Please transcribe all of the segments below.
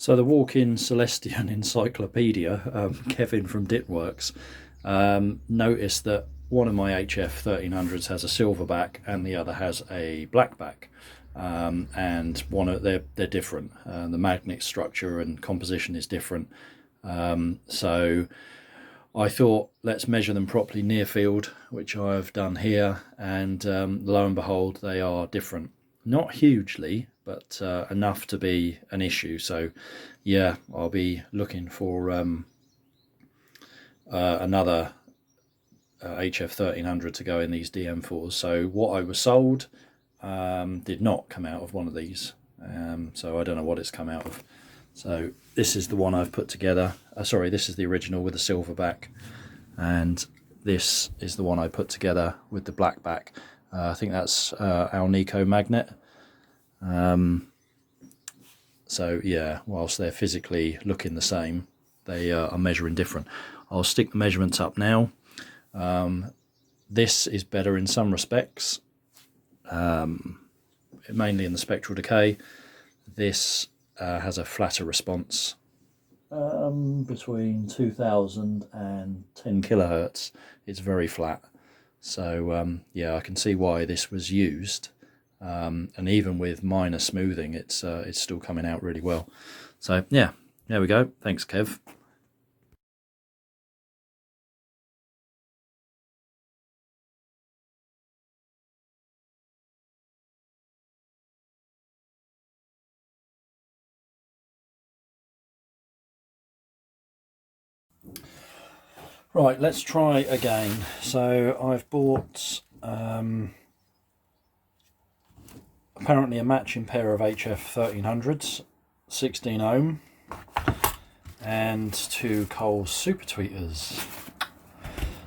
So the walk-in Celestion encyclopedia, Kevin from Ditworks, noticed that one of my HF 1300s has a silver back and the other has a black back, and they're different. The magnet structure and composition is different. So I thought, let's measure them properly near field, which I've done here, and lo and behold, they are different. Not hugely, but enough to be an issue. So yeah, I'll be looking for another HF 1300 to go in these DM4s. So what I was sold did not come out of one of these, so I don't know what it's come out of. So this is the one I've put together. Sorry, this is the original with the silver back, and this is the one I put together with the black back. I think that's Alnico magnet. So yeah, whilst they're physically looking the same, they are measuring different. I'll stick the measurements up now. This is better in some respects, mainly in the spectral decay. This has a flatter response, between 2000 and 10 kilohertz. It's very flat. So yeah, I can see why this was used, and even with minor smoothing, it's still coming out really well. So yeah, there we go. Thanks, Kev. Right, let's try again. So I've bought apparently a matching pair of HF 1300s, 16 ohm, and 2 Coles super tweeters.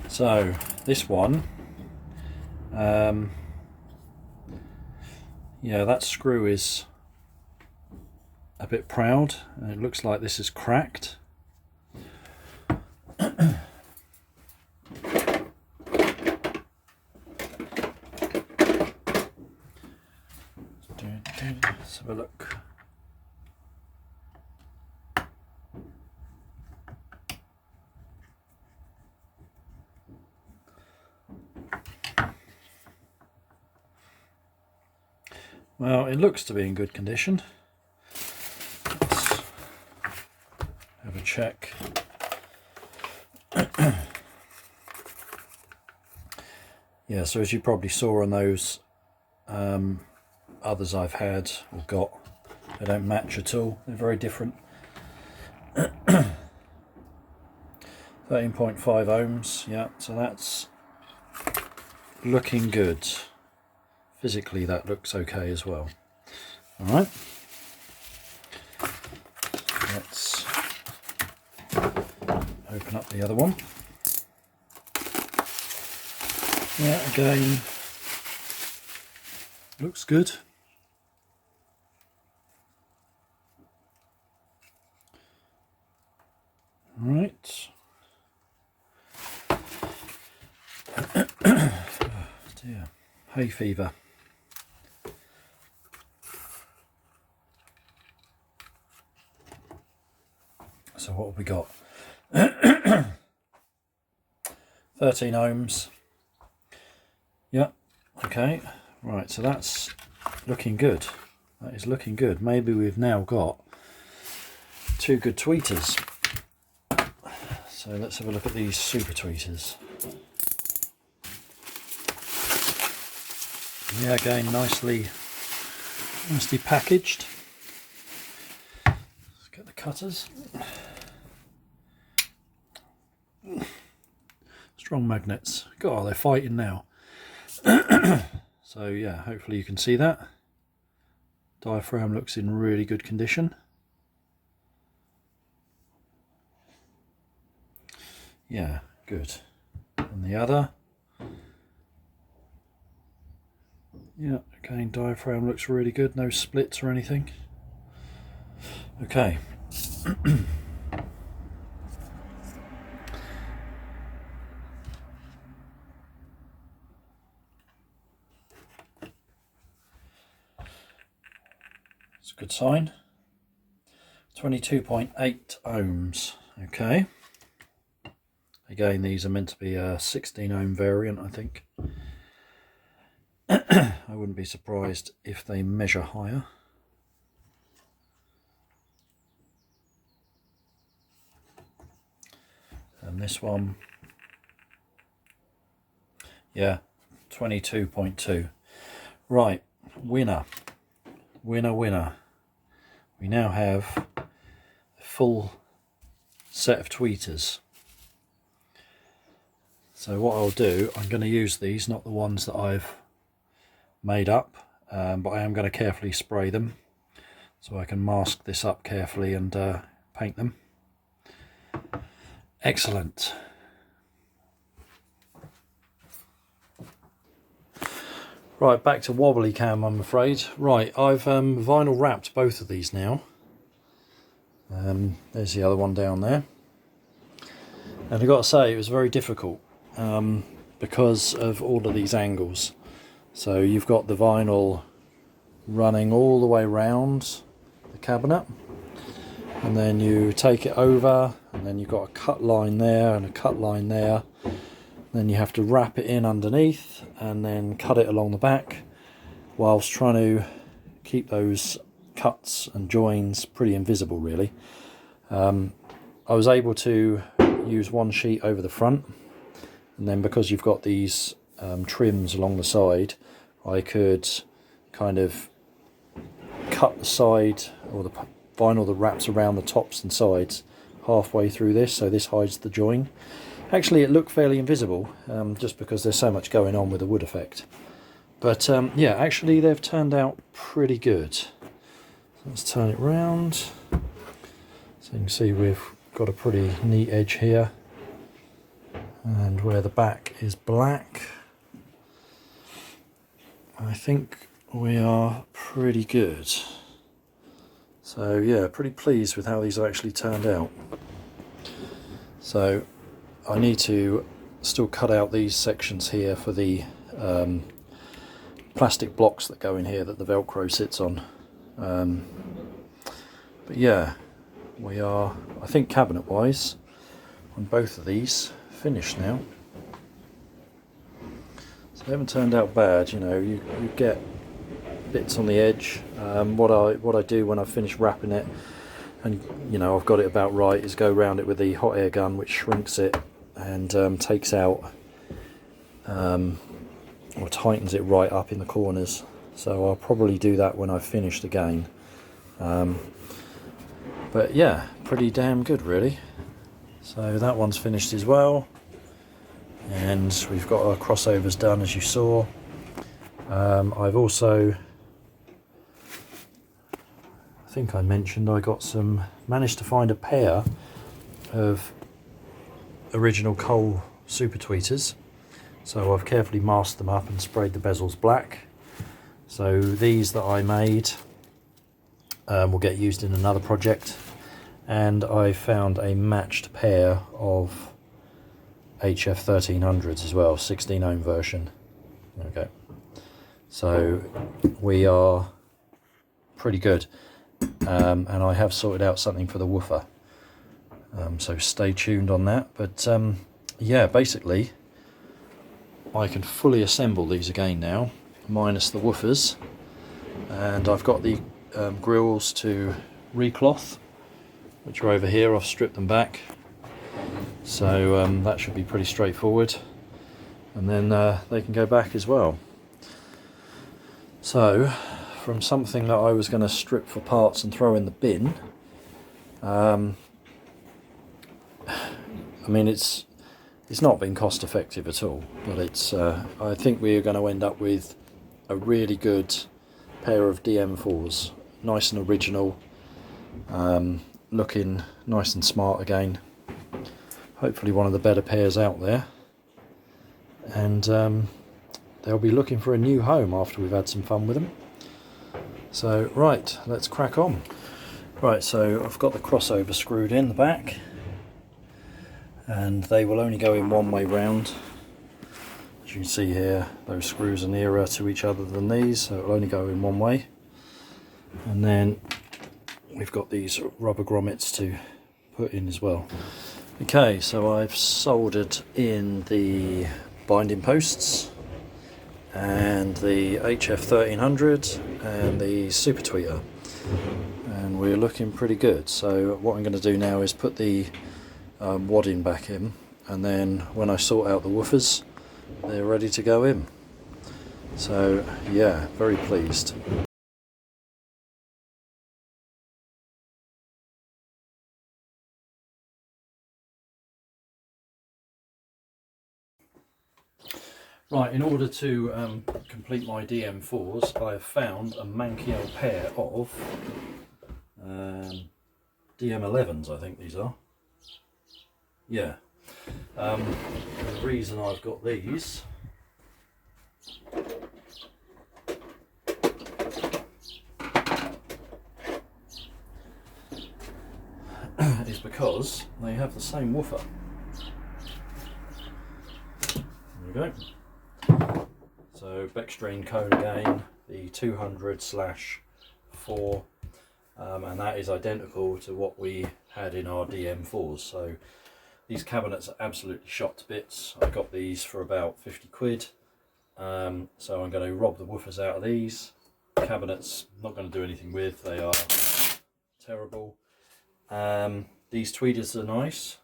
So this one, yeah, that screw is a bit proud, and it looks like this is cracked. Let's have a look. Well, it looks to be in good condition. Let's have a check. Yeah, so as you probably saw on those others I've had or got, they don't match at all. They're very different. 13.5 ohms, yeah, so that's looking good. Physically that looks okay as well. Alright, let's open up the other one. Yeah, again, looks good. Right. Oh dear, hay fever. So what have we got? 13 ohms. Yeah, okay. Right, so that's looking good. That is looking good. Maybe we've now got 2 good tweeters. So let's have a look at these super tweeters. Yeah, again, nicely packaged. Let's get the cutters. Strong magnets. God, they're fighting now. So yeah, hopefully you can see that. Diaphragm looks in really good condition. Yeah, good. And the other. Yeah, again, diaphragm looks really good. No splits or anything. Okay. It's a good sign. 22.8 ohms. Okay. Again, these are meant to be a 16 ohm variant, I think. I wouldn't be surprised if they measure higher. And this one, yeah, 22.2. Right, winner. We now have a full set of tweeters. So what I'll do, I'm going to use these, not the ones that I've made up, but I am going to carefully spray them so I can mask this up carefully and paint them. Excellent. Right, back to wobbly cam, I'm afraid. Right, I've vinyl wrapped both of these now. There's the other one down there. And I've got to say, it was very difficult because of all of these angles. So you've got the vinyl running all the way around the cabinet, and then you take it over, and then you've got a cut line there and a cut line there. Then you have to wrap it in underneath and then cut it along the back, whilst trying to keep those cuts and joins pretty invisible, really. I was able to use one sheet over the front, and then because you've got these trims along the side, I could kind of cut the side, or the vinyl that wraps around the tops and sides, halfway through this, so this hides the join. Actually, it looked fairly invisible, just because there's so much going on with the wood effect. But yeah, actually they've turned out pretty good. So let's turn it round. So you can see we've got a pretty neat edge here, and where the back is black, I think we are pretty good. So yeah, pretty pleased with how these have actually turned out. So I need to still cut out these sections here for the plastic blocks that go in here that the Velcro sits on. But yeah, we are, I think, cabinet wise on both of these finished now. So they haven't turned out bad. You know, you get bits on the edge. What I do when I finish wrapping it, and you know I've got it about right, is go around it with the hot air gun, which shrinks it and takes out or tightens it right up in the corners. So I'll probably do that when I've finished again. But yeah, pretty damn good, really. So that one's finished as well, and we've got our crossovers done, as you saw. I've also, I think I mentioned, I managed to find a pair of original Cole super tweeters. So I've carefully masked them up and sprayed the bezels black. So these that I made will get used in another project. And I found a matched pair of HF 1300s as well, 16 ohm version. Okay, so we are pretty good, and I have sorted out something for the woofer, so stay tuned on that. But yeah, basically I can fully assemble these again now, minus the woofers, and I've got the grills to recloth, which are over here. I've stripped them back, so that should be pretty straightforward, and then they can go back as well. So from something that I was going to strip for parts and throw in the bin, I mean it's not been cost effective at all, but it's I think we are going to end up with a really good pair of DM4s, nice and original, looking nice and smart again. Hopefully one of the better pairs out there, and they'll be looking for a new home after we've had some fun with them. So right, let's crack on. Right, so I've got the crossover screwed in the back, and they will only go in one way round. As you can see here, those screws are nearer to each other than these, so it will only go in one way. And then we've got these rubber grommets to put in as well. Okay, so I've soldered in the binding posts and the HF 1300 and the super tweeter, and we're looking pretty good. So what I'm going to do now is put the wadding back in, and then when I sort out the woofers, they're ready to go in. So yeah, very pleased. Right, in order to complete my DM4s, I have found a manky old pair of DM11s, I think these are. Yeah. The reason I've got these is because they have the same woofer. There we go. So Bextrine cone again, the 200/4, and that is identical to what we had in our DM4s. So these cabinets are absolutely shot to bits. I got these for about 50 quid. So I'm going to rob the woofers out of these. Cabinets, not going to do anything with, they are terrible. These tweeters are nice.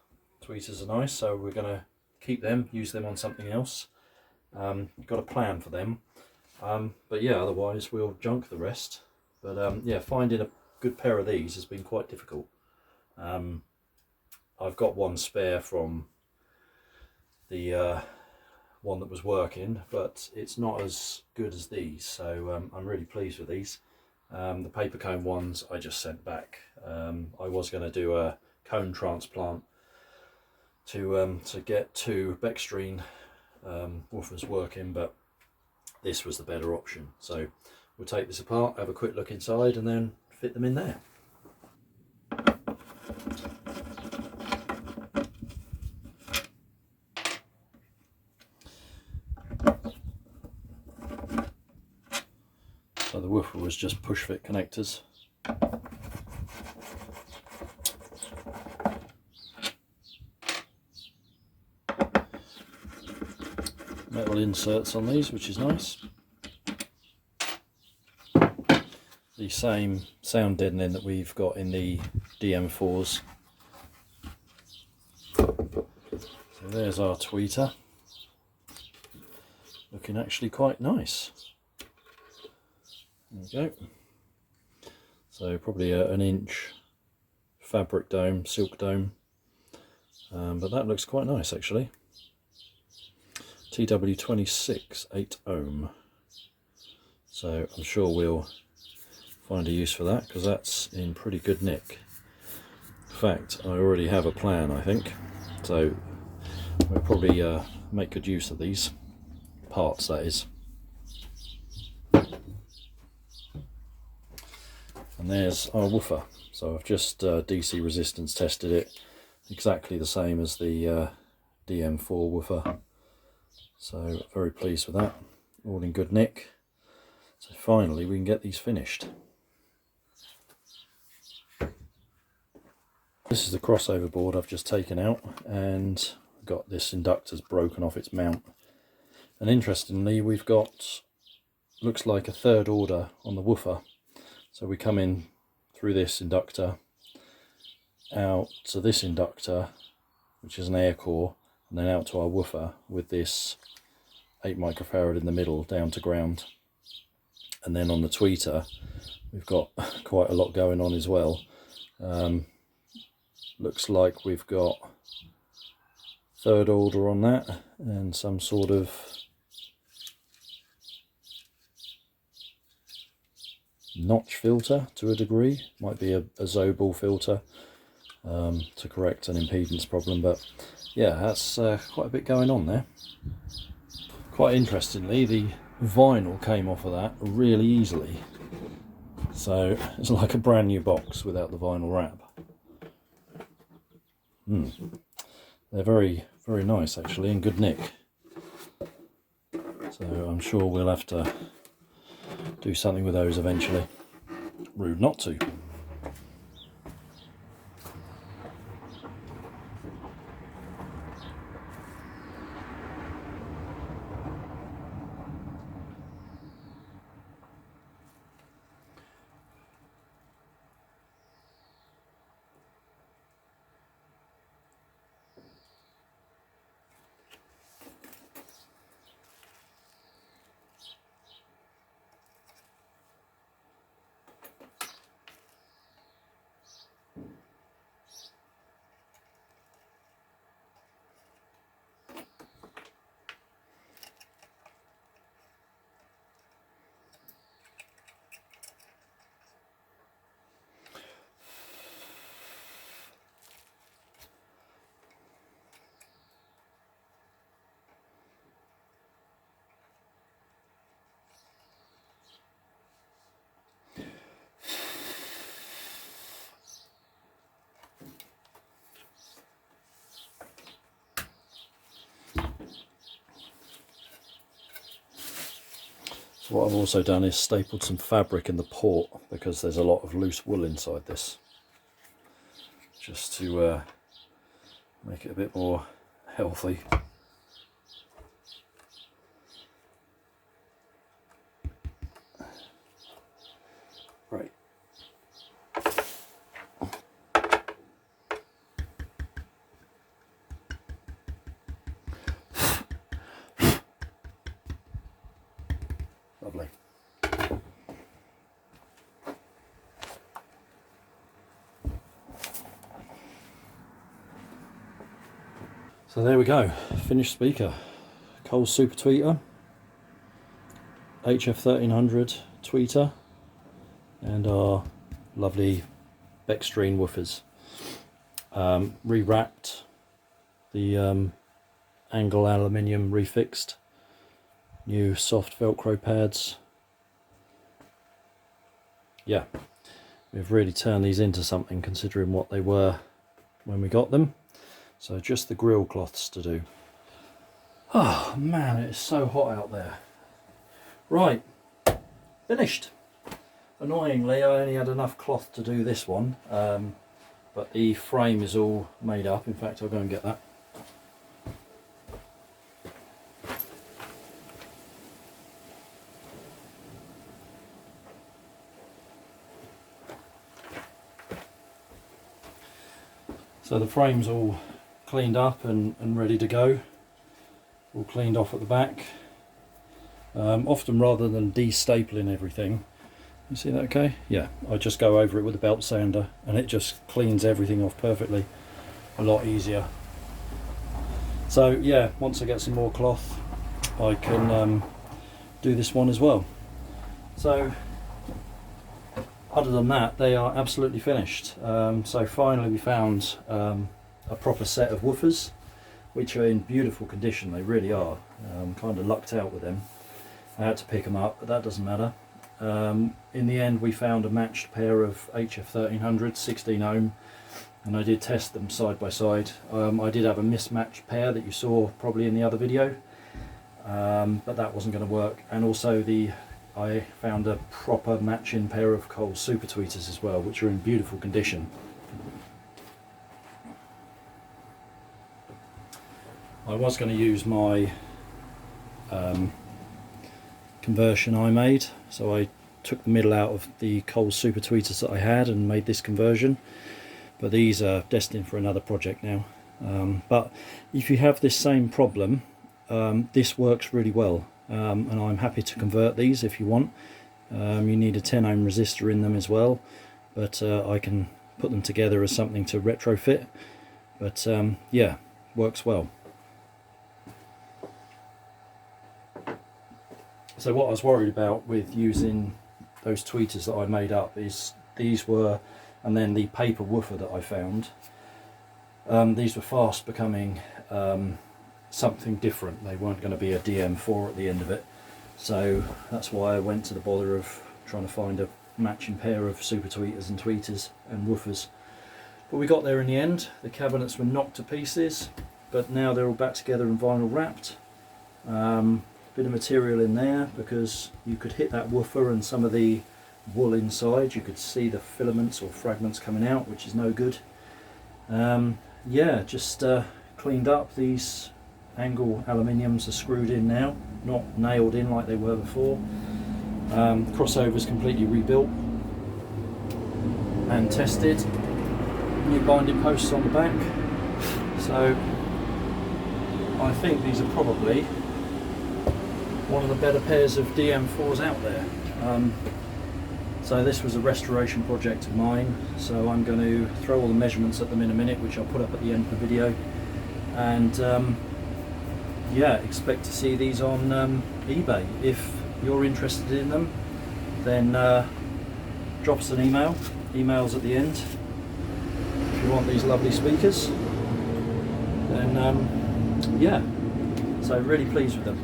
So we're going to keep them, use them on something else. Got a plan for them, but yeah, otherwise we'll junk the rest. But yeah, finding a good pair of these has been quite difficult. I've got one spare from the one that was working, but it's not as good as these, so I'm really pleased with these. The paper cone ones I just sent back. I was going to do a cone transplant to get two Bextrine woofers working, but this was the better option. So we'll take this apart, have a quick look inside, and then fit them in there. So the woofer was just push fit connectors. Metal inserts on these, which is nice. The same sound deadening that we've got in the DM4s. So there's our tweeter, looking actually quite nice. There we go. So probably an inch fabric dome, silk dome, but that looks quite nice actually. TW26 8 ohm, so I'm sure we'll find a use for that because that's in pretty good nick. In fact, I already have a plan, I think, so we'll probably make good use of these parts, that is. And there's our woofer. So I've just DC resistance tested it, exactly the same as the DM4 woofer. So very pleased with that, all in good nick. So finally we can get these finished. This is the crossover board I've just taken out, and got this inductor's broken off its mount. And interestingly, we've got, looks like a third order on the woofer. So we come in through this inductor, out to this inductor, which is an air core, and then out to our woofer with this 8 microfarad in the middle down to ground. And then on the tweeter we've got quite a lot going on as well. Looks like we've got third order on that, and some sort of notch filter to a degree, might be a Zobel filter to correct an impedance problem. But yeah, that's quite a bit going on there. Quite interestingly, the vinyl came off of that really easily, so it's like a brand new box without the vinyl wrap. They're very, very nice actually, in good nick. So I'm sure we'll have to do something with those eventually. Rude not to. So what I've also done is stapled some fabric in the port, because there's a lot of loose wool inside this, just to make it a bit more healthy. Right. Lovely. So there we go, finished speaker. Coles Super Tweeter, HF 1300 tweeter, and our lovely Bextrine woofers. Re-wrapped, the angle aluminium refixed, new soft Velcro pads. Yeah, we've really turned these into something considering what they were when we got them. So just the grill cloths to do. Oh man, it's so hot out there. Right, finished. Annoyingly, I only had enough cloth to do this one, but the frame is all made up. In fact, I'll go and get that. So the frame's all cleaned up and ready to go. All cleaned off at the back. Often rather than de-stapling everything, you see that okay? Yeah, I just go over it with a belt sander and it just cleans everything off perfectly. A lot easier. So yeah, once I get some more cloth, I can do this one as well. So other than that, they are absolutely finished. So finally we found a proper set of woofers, which are in beautiful condition. They really are. Kind of lucked out with them. I had to pick them up, but that doesn't matter. In the end, we found a matched pair of HF 1300 16 ohm, and I did test them side by side. I did have a mismatched pair that you saw probably in the other video, but that wasn't going to work. And also I found a proper matching pair of Coles Super Tweeters as well, which are in beautiful condition. I was going to use my conversion I made, so I took the middle out of the Coles Super Tweeters that I had and made this conversion, but these are destined for another project now. But if you have this same problem, this works really well, and I'm happy to convert these if you want. You need a 10 ohm resistor in them as well, but I can put them together as something to retrofit. But yeah, works well. So what I was worried about with using those tweeters that I made up is these were, and then the paper woofer that I found, these were fast becoming something different. They weren't going to be a DM4 at the end of it. So that's why I went to the bother of trying to find a matching pair of super tweeters and woofers. But we got there in the end. The cabinets were knocked to pieces, but now they're all back together and vinyl wrapped. Bit of material in there because you could hit that woofer and some of the wool inside, you could see the filaments or fragments coming out, which is no good. Yeah, just cleaned up. These angle aluminiums are screwed in now, not nailed in like they were before. Crossover's completely rebuilt and tested. New binding posts on the back. So I think these are probably one of the better pairs of DM4s out there. So this was a restoration project of mine, so I'm going to throw all the measurements at them in a minute, which I'll put up at the end of the video. And yeah, expect to see these on eBay. If you're interested in them, then drop us an email. Email's at the end. If you want these lovely speakers, then yeah, so really pleased with them.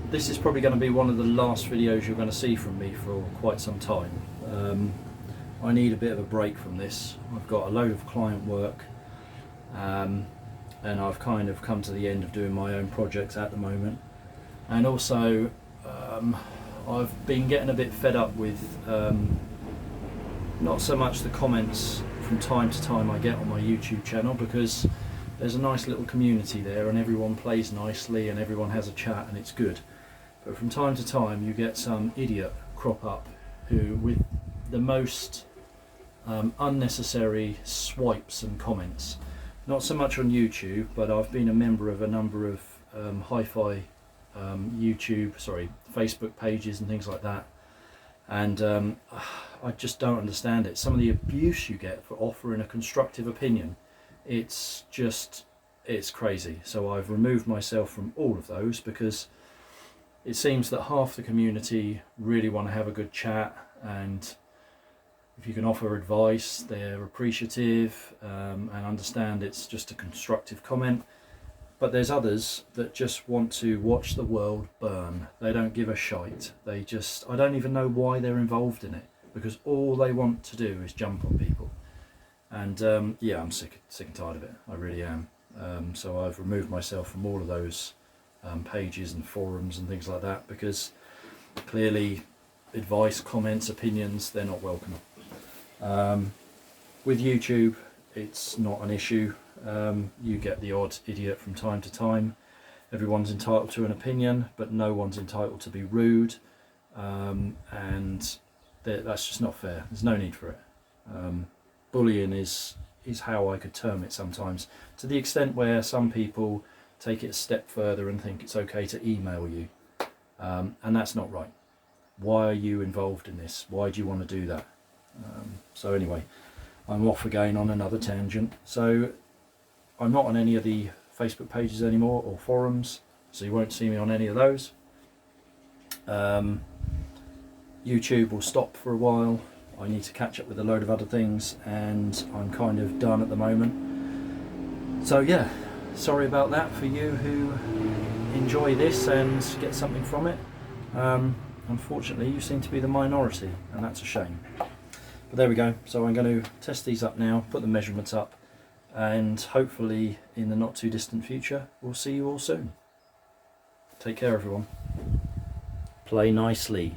This is probably going to be one of the last videos you're going to see from me for quite some time. I need a bit of a break from this. I've got a load of client work, and I've kind of come to the end of doing my own projects at the moment. And also I've been getting a bit fed up with not so much the comments from time to time I get on my YouTube channel, because there's a nice little community there and everyone plays nicely and everyone has a chat and it's good. But from time to time you get some idiot crop up who, with the most unnecessary swipes and comments, not so much on YouTube, but I've been a member of a number of hi-fi Facebook pages and things like that, and I just don't understand it. Some of the abuse you get for offering a constructive opinion, it's crazy. So I've removed myself from all of those, because it seems that half the community really want to have a good chat, and if you can offer advice, they're appreciative and understand it's just a constructive comment. But there's others that just want to watch the world burn. They don't give a shite. I don't even know why they're involved in it, because all they want to do is jump on people. And yeah, I'm sick and tired of it. I really am. So I've removed myself from all of those pages and forums and things like that, because clearly advice, comments, opinions, they're not welcome. With YouTube, it's not an issue. You get the odd idiot from time to time. Everyone's entitled to an opinion, but no one's entitled to be rude, and that's just not fair. There's no need for it. Bullying is how I could term it sometimes, to the extent where some people take it a step further and think it's okay to email you, and that's not right. Why are you involved in this? Why do you want to do that? So anyway, I'm off again on another tangent. So I'm not on any of the Facebook pages anymore or forums, so you won't see me on any of those. YouTube will stop for a while. I need to catch up with a load of other things, and I'm kind of done at the moment. So yeah, sorry about that for you who enjoy this and get something from it. Unfortunately, you seem to be the minority, and that's a shame. But there we go. So I'm going to test these up now, put the measurements up, and hopefully in the not too distant future we'll see you all soon. Take care, everyone. Play nicely.